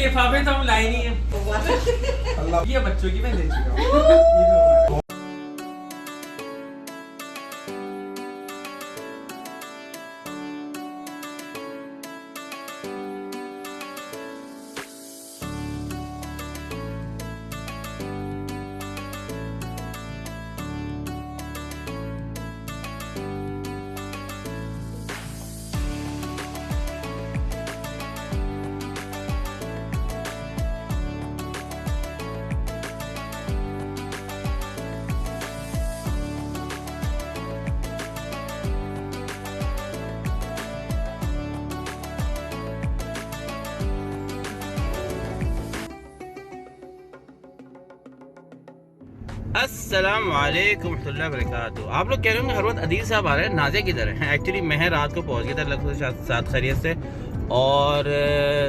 लिफाफे तो हम लाए नहीं है। ये बच्चों की मैं ले चुका हूँ। अस्सलाम वालेकुम रहमतुल्लाहि व बरकातुहू। आप लोग कह रहे होंगे हर वक्त अदील साहब आ रहे हैं, नाज़िया किधर है? एक्चुअली मैं रात को पहुंच गया था लगभग साथ खैरियत से और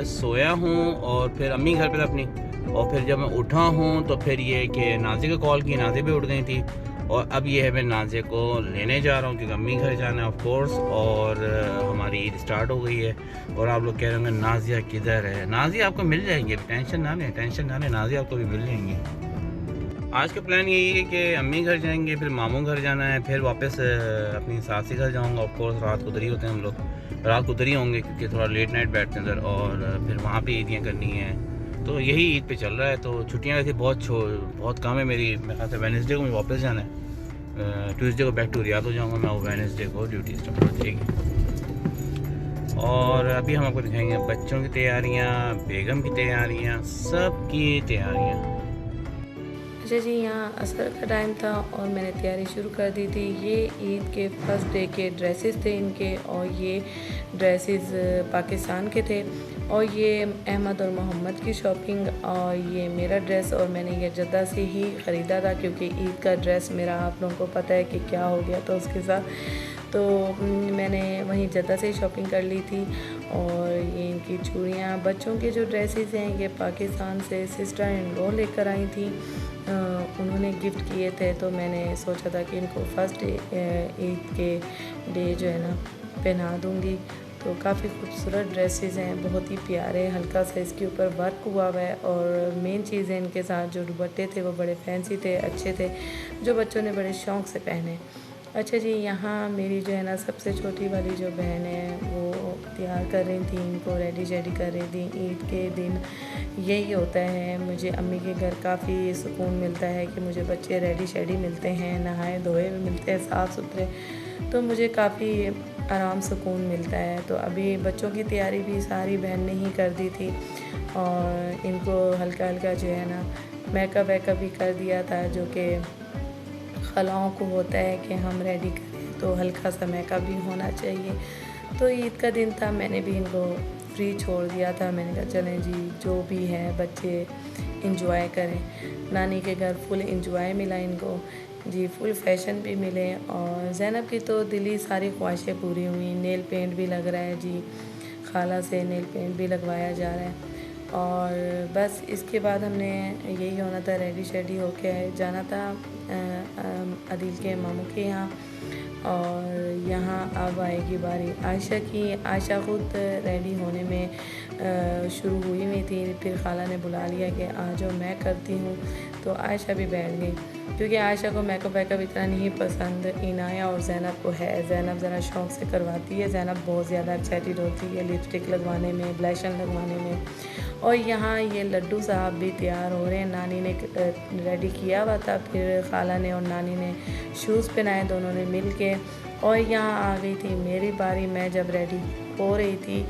सोया हूँ और फिर अम्मी घर पर अपनी, और फिर जब मैं उठा हूँ तो फिर ये कि नाज़िया को कॉल की, नाज़िया भी उठ गई थी और अब ये है मैं नाज़िया को लेने जा रहा हूँ क्योंकि अम्मी घर जाना है ऑफ कोर्स, और हमारी ईद स्टार्ट हो गई है। और आप लोग कह रहे होंगे नाज़िया किधर है? नाज़िया आपको मिल जाएंगे, टेंशन ना लें, टेंशन ना लें, नाज़िया आपको भी मिल जाएंगी। आज का प्लान यही है कि अम्मी घर जाएंगे, फिर मामू घर जाना है, फिर वापस अपनी सासी घर जाऊंगा। ऑफ कोर्स रात को उधर ही होते हैं हम लोग, रात को उधर ही होंगे क्योंकि थोड़ा लेट नाइट बैठते हैं उधर, और फिर वहाँ पे ईदियाँ करनी है। तो यही ईद पे चल रहा है। तो छुट्टियाँ वैसे बहुत कम है मेरी। मेरे ख्याल से वेडनेसडे को मुझे वापस जाना है, ट्यूसडे को बैक टू रियाद हो जाऊँगा मैं, वो वेडनेसडे को ड्यूटी स्टार्ट हो जाएगी। और अभी हम आपको दिखाएंगे बच्चों की तैयारियाँ, बेगम की तैयारियाँ, सब की तैयारियाँ। अच्छा जी, यहाँ असर का टाइम था और मैंने तैयारी शुरू कर दी थी। ये ईद के फर्स्ट डे के ड्रेसेस थे इनके, और ये ड्रेसेस पाकिस्तान के थे, और ये अहमद और मोहम्मद की शॉपिंग, और ये मेरा ड्रेस, और मैंने ये जद्दा से ही ख़रीदा था क्योंकि ईद का ड्रेस मेरा आप लोगों को पता है कि क्या हो गया था उसके साथ। तो मैंने वहीं जद्दा से ही शॉपिंग कर ली थी। और ये इनकी चूड़ियाँ, बच्चों के जो ड्रेसेस हैं ये पाकिस्तान से सिस्टर इन लॉ लेकर आई थी, उन्होंने गिफ्ट किए थे। तो मैंने सोचा था कि इनको फर्स्ट ईद के डे जो है ना पहना दूँगी। तो काफ़ी खूबसूरत ड्रेसेस हैं, बहुत ही प्यारे, हल्का सा इसके ऊपर वर्क हुआ हुआ है, और मेन चीज़ है इनके साथ जो दुपट्टे थे वो बड़े फैंसी थे, अच्छे थे, जो बच्चों ने बड़े शौक़ से पहने। अच्छा जी, यहाँ मेरी जो है ना सबसे छोटी वाली जो बहन है वो तैयार कर रही थी, इनको रेडी शेडी कर रही थी। ईद के दिन यही होता है, मुझे अम्मी के घर काफ़ी सुकून मिलता है कि मुझे बच्चे रेडी शेडी मिलते हैं, नहाए धोए भी मिलते हैं, साफ़ सुथरे, तो मुझे काफ़ी आराम सुकून मिलता है। तो अभी बच्चों की तैयारी भी सारी बहन ने ही कर दी थी, और इनको हल्का हल्का जो है ना मेकअप वेकअप भी कर दिया था, जो कि खलाओं को होता है कि हम रेडी करें तो हल्का सा मेकअप भी होना चाहिए। तो ईद का दिन था, मैंने भी इनको फ्री छोड़ दिया था। मैंने कहा चलें जी, जो भी है बच्चे इंजॉय करें। नानी के घर फुल इंजॉय मिला इनको जी, फुल फैशन भी मिले, और ज़ैनब की तो दिली सारी ख्वाहिशें पूरी हुई। नेल पेंट भी लग रहा है जी, खाला से नेल पेंट भी लगवाया जा रहा है। और बस इसके बाद हमने यही होना था, रेडी शेडी होके जाना था अदील के मामू के यहाँ। और यहाँ अब आएगी बारी आयशा की। आयशा ख़ुद रेडी होने में शुरू हुई थी, फिर खाला ने बुला लिया कि आ जाओ मैं करती हूँ, तो आयशा भी बैठ गई क्योंकि आयशा को मेकअप वेकअप इतना नहीं पसंद। इनाया और ज़ैनब को है, ज़ैनब ज़रा शौक़ से करवाती है, ज़ैनब बहुत ज़्यादा एक्साइटेड होती है लिपस्टिक लगवाने में, ब्लैशन लगवाने में। और यहाँ ये लड्डू साहब भी तैयार हो रहे हैं, नानी ने रेडी किया हुआ था, फिर खाला ने और नानी ने शूज़ पहनाए दोनों ने मिल के। और यहाँ आ गई थी मेरी बारी। मैं जब रेडी हो रही थी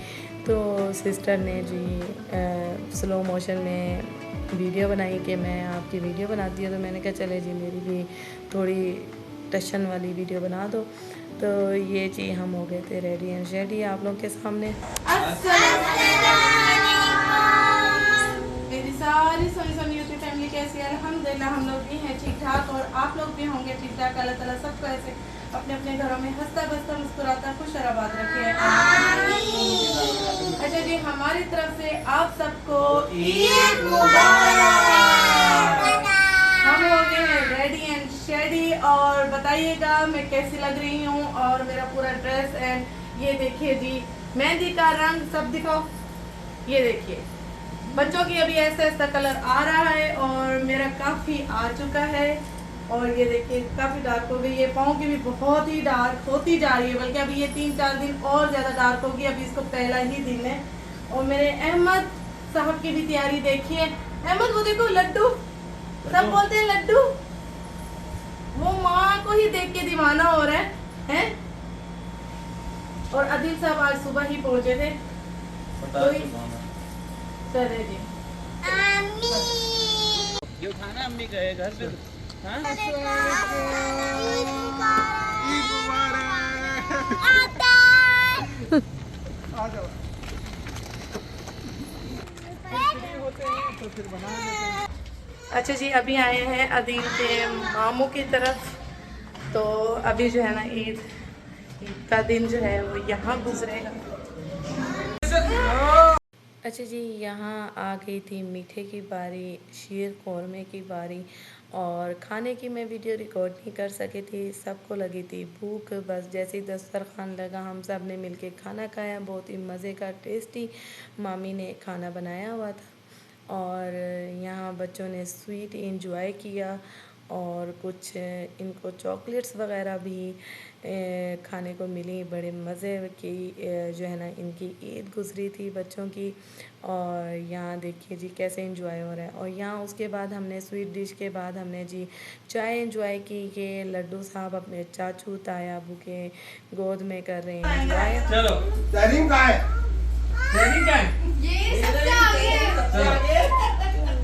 तो सिस्टर ने जी स्लो मोशन में वीडियो बनाई कि मैं आपकी वीडियो बनाती हूँ, तो मैंने कहा चले जी मेरी भी थोड़ी टशन वाली वीडियो बना दो। तो ये जी हम हो गए थे रेडी एंड शेडी आप लोग के सामने। मेरी सारी सोनी यूट्यूब फैमिली कैसी है? अल्हम्दुलिल्लाह हम लोग भी हैं ठीक ठाक, और आप लोग भी होंगे ठीक ठाक। अल्लाह ताला सबको ऐसे अपने अपने घरों में हंसता बसता मुस्कुराता खुश और आबाद रखे। अच्छा जी, हमारी तरफ से आप सबको ईद मुबारक। हम हो गए हैं रेडी एंड शेडी, और बताइएगा मैं कैसी लग रही हूँ, और मेरा पूरा ड्रेस। एंड ये देखिए जी, मेहंदी का रंग सब दिखाओ, ये देखिए बच्चों की अभी ऐसा ऐसा कलर आ रहा है और मेरा काफ़ी आ चुका है। और ये देखिए काफ़ी डार्क हो गई है, पाँव की भी बहुत ही डार्क होती जा रही है, बल्कि अभी ये 3-4 दिन और ज़्यादा डार्क होगी। अभी इसको पहला ही दिन है। और मेरे अहमद साहब की भी तैयारी देखिए। अहमद वो देखो लड्डू, सब बोलते हैं लड्डू, वो माँ को ही देख के दीवाना हो रहा है? और आदिल साहब आज सुबह ही पहुंचे थे। चले जी ये उठाना अम्मी गए घर पे। हाँ? अच्छा जी, अभी आए हैं आदिल के मामू की तरफ। तो अभी जो है ना ईद का दिन जो है वो यहाँ गुजरेगा। अच्छा जी, यहाँ आ गई थी मीठे की बारी, शीर कौरमे की बारी। और खाने की मैं वीडियो रिकॉर्ड नहीं कर सकी थी, सबको लगी थी भूख। बस जैसे ही दस्तरखान लगा हम सब ने मिलके खाना खाया, बहुत ही मज़े का टेस्टी मामी ने खाना बनाया हुआ था। और यहाँ बच्चों ने स्वीट इंजॉय किया और कुछ इनको चॉकलेट्स वगैरह भी खाने को मिली। बड़े मज़े की जो है ना इनकी ईद गुजरी थी बच्चों की। और यहाँ देखिए जी कैसे एंजॉय हो रहा है। और यहाँ उसके बाद हमने स्वीट डिश के बाद हमने जी चाय एंजॉय की। कि लड्डू साहब अपने चाचू ताया अबू के गोद में कर रहे हैं एंजॉय। चलो तहरीम कहाँ है? तहरीम क्या है? ये सबसे आगे।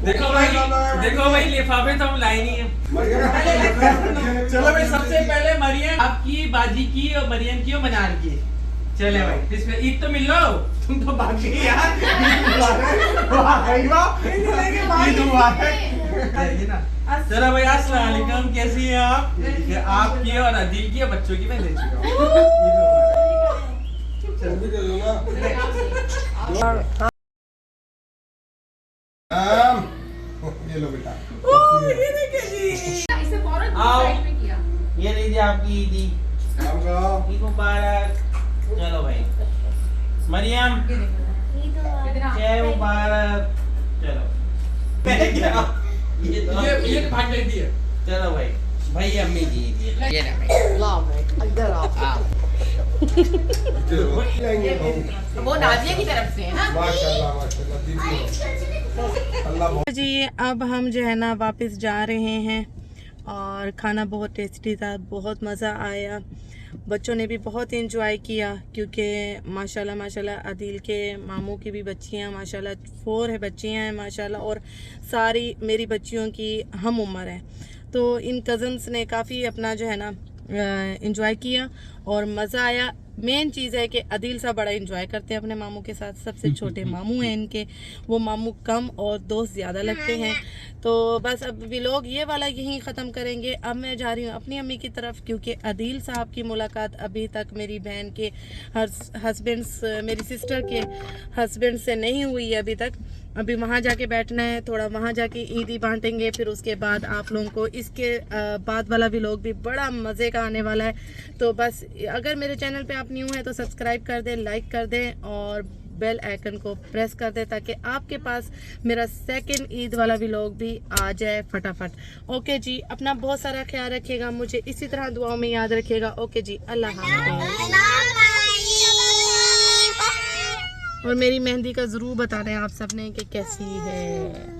देखो भाई लिफाफे तो हम लाए नहीं है। चलो भाई, सबसे पहले मरियम आपकी, बाजी की और मरियम की और मनार की। चले भाई, इसमें ईद तो मिल लो, तुम तो भाग गई यार। चलो भाई, अस्सलाम वालेकुम, कैसी हैं आप? आपकी और अदील की और बच्चों की मैं दे चुका हूँ। ये लो बेटा। ये देखिए जी, आओ, ये लीजिए आपकी ईदी, ईद मुबारक। चलो भाई मरियम, जय मुबारक। चलो ये भाग गई थी। चलो भाई, भाई अम्मी की ईदी, ये ना भाई इधर आओ। वो नाजिया की तरफ से है ना। माशाल्लाह माशाल्लाह दीदी अल्लाह। जी अब हम जो है ना वापस जा रहे हैं। और खाना बहुत टेस्टी था, बहुत मज़ा आया। बच्चों ने भी बहुत इंजॉय किया क्योंकि माशाल्लाह माशाल्लाह अदील के मामू की भी बच्चियां माशाल्लाह 4 है बच्चियां हैं माशाल्लाह। और सारी मेरी बच्चियों की हम उम्र है। तो इन कज़न्स ने काफ़ी अपना जो है ना इंजॉय किया और मज़ा आया। मेन चीज़ है कि अदील साहब बड़ा इंजॉय करते हैं अपने मामू के साथ। सबसे छोटे मामू हैं इनके, वो मामू कम और दोस्त ज़्यादा लगते हैं। तो बस अब व्लॉग ये वाला यहीं ख़त्म करेंगे। अब मैं जा रही हूँ अपनी अम्मी की तरफ क्योंकि अदील साहब की मुलाकात अभी तक मेरी बहन के हस्बैंड्स, मेरी सिस्टर के हस्बैंड से नहीं हुई है अभी तक। अभी वहाँ जाके बैठना है, थोड़ा वहाँ जाके ईदी बांटेंगे। फिर उसके बाद आप लोगों को इसके बाद वाला व्लॉग भी बड़ा मज़े का आने वाला है। तो बस अगर मेरे चैनल पे आप न्यू हैं तो सब्सक्राइब कर दें, लाइक कर दें और बेल आइकन को प्रेस कर दें ताकि आपके पास मेरा सेकंड ईद वाला व्लॉग भी आ जाए फटाफट। ओके जी, अपना बहुत सारा ख्याल रखिएगा, मुझे इसी तरह दुआओं में याद रखिएगा। ओके जी, अल्लाह हाफ़िज़। और मेरी मेहंदी का ज़रूर बताना है आप सबने कि कैसी है।